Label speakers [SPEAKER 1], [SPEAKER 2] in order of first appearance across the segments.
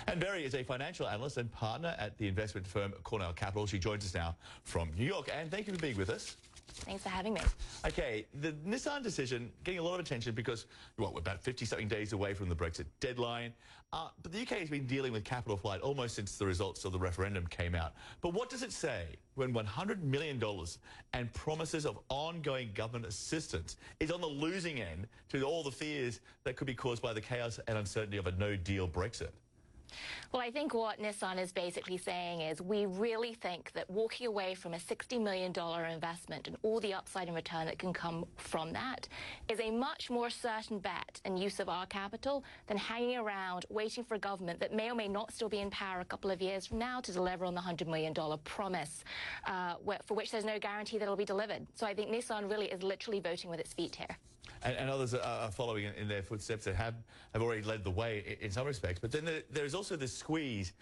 [SPEAKER 1] And Berry is a financial analyst and partner at the investment firm Cornell Capital. She joins us now from New York. And thank you for being with us.
[SPEAKER 2] Thanks for having me.
[SPEAKER 1] Okay, the Nissan decision getting a lot of attention because, well, we're about 50-something days away from the Brexit deadline. But the UK has been dealing with capital flight almost since the results of the referendum came out. But what does it say when $100 million and promises of ongoing government assistance is on the losing end to all the fears that could be caused by the chaos and uncertainty of a no-deal Brexit?
[SPEAKER 2] Well, I think what Nissan is basically saying is we really think that walking away from a $60 million investment and all the upside and return that can come from that is a much more certain bet and use of our capital than hanging around waiting for a government that may or may not still be in power a couple of years from now to deliver on the $100 million promise, for which there's no guarantee that it'll be delivered. So I think Nissan really is literally voting with its feet here.
[SPEAKER 1] And others are following in their footsteps that have already led the way in some respects. But then there's also this squeeze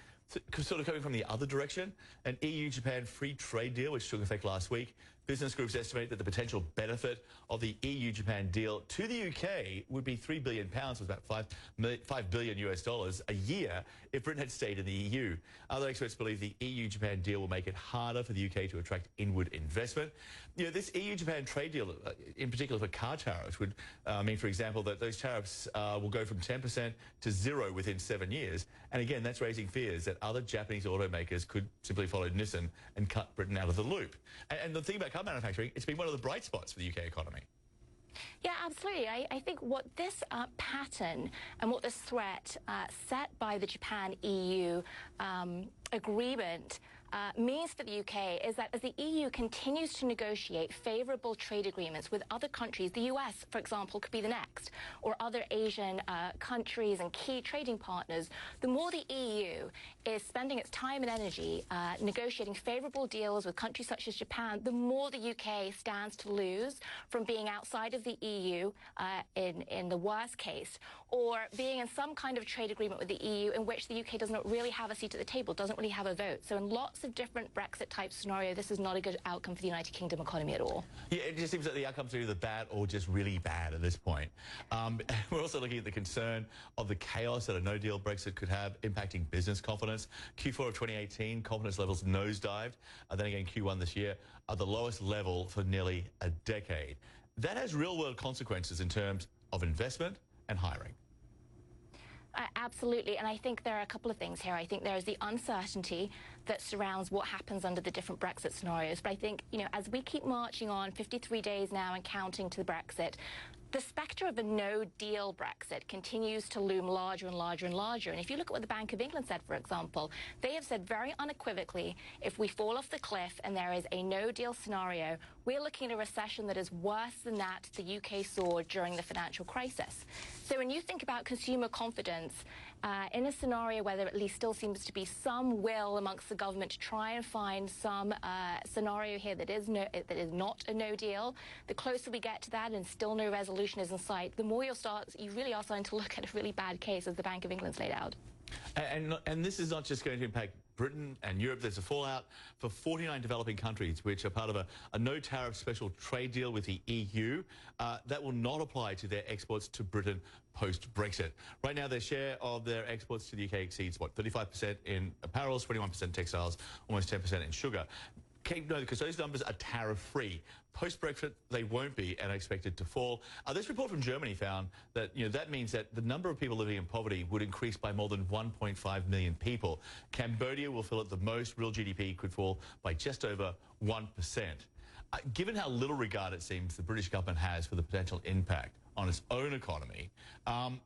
[SPEAKER 1] sort of coming from the other direction, an EU-Japan free trade deal which took effect last week. Business groups estimate that the potential benefit of the EU-Japan deal to the UK would be £3 billion, was about $5 billion US a year if Britain had stayed in the EU. Other experts believe the EU-Japan deal will make it harder for the UK to attract inward investment. You know, this EU-Japan trade deal, in particular for car tariffs, would mean, for example, that those tariffs will go from 10% to 0 within 7 years. And again, that's raising fears that other Japanese automakers could simply follow Nissan and cut Britain out of the loop. And the thing about car manufacturing, it's been one of the bright spots for the UK economy.
[SPEAKER 2] Yeah, absolutely. I think what this pattern and what this threat set by the Japan-EU agreement means for the UK is that as the EU continues to negotiate favourable trade agreements with other countries, the US, for example, could be the next, or other Asian countries and key trading partners, the more the EU is spending its time and energy negotiating favourable deals with countries such as Japan, the more the UK stands to lose from being outside of the EU in the worst case, or being in some kind of trade agreement with the EU in which the UK does not really have a seat at the table, doesn't really have a vote. So in lots of different Brexit-type scenario, this is not a good outcome for the United Kingdom economy at all. Yeah,
[SPEAKER 1] it just seems that the outcomes are either bad or just really bad at this point. We're also looking at the concern of the chaos that a no-deal Brexit could have impacting business confidence. Q4 of 2018, confidence levels nosedived. Then again, Q1 this year are the lowest level for nearly a decade. That has real-world consequences in terms of investment and hiring.
[SPEAKER 2] Absolutely, and I think there are a couple of things here. I think there is the uncertainty that surrounds what happens under the different Brexit scenarios. But I think, you know, as we keep marching on 53 days now and counting to the Brexit, the spectre of a no-deal Brexit continues to loom larger and larger and larger. And if you look at what the Bank of England said, for example, they have said very unequivocally, if we fall off the cliff and there is a no-deal scenario, we're looking at a recession that is worse than that the UK saw during the financial crisis. So when you think about consumer confidence, in a scenario where there at least still seems to be some will amongst the government to try and find some scenario here that is not a no deal, the closer we get to that and still no resolution is in sight, the more you really are starting to look at a really bad case as the Bank of England's laid out.
[SPEAKER 1] And this is not just going to impact Britain and Europe. There's a fallout for 49 developing countries, which are part of a no-tariff special trade deal with the EU that will not apply to their exports to Britain post-Brexit. Right now, their share of their exports to the UK exceeds, what, 35% in apparels, 21% textiles, almost 10% in sugar. Keep note, because those numbers are tariff-free. Post-Brexit, they won't be and are expected to fall. This report from Germany found that, you know, that means that the number of people living in poverty would increase by more than 1.5 million people. Cambodia will feel it the most. Real GDP could fall by just over 1%. Given how little regard it seems the British government has for the potential impact on its own economy,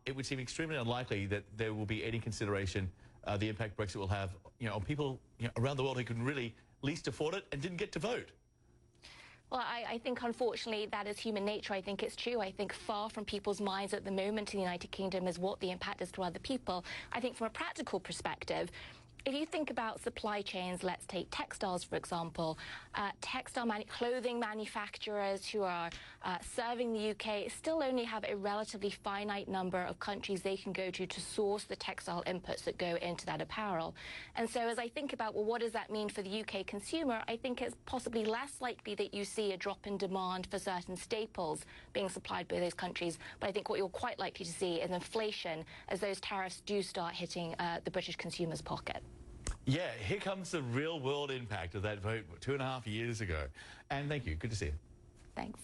[SPEAKER 1] it would seem extremely unlikely that there will be any consideration the impact Brexit will have, you know, on people, you know, around the world who can really least afford it and didn't get to vote.
[SPEAKER 2] Well, I think, unfortunately, that is human nature. I think it's true. I think far from people's minds at the moment in the United Kingdom is what the impact is to other people. I think from a practical perspective, If you think about supply chains, let's take textiles, for example. Clothing manufacturers who are serving the UK still only have a relatively finite number of countries they can go to source the textile inputs that go into that apparel. And so as I think about, well, what does that mean for the UK consumer, I think it's possibly less likely that you see a drop in demand for certain staples being supplied by those countries. But I think what you're quite likely to see is inflation as those tariffs do start hitting the British consumer's pocket.
[SPEAKER 1] Yeah, here comes the real-world impact of that vote 2.5 years ago. And thank you. Good to see you.
[SPEAKER 2] Thanks.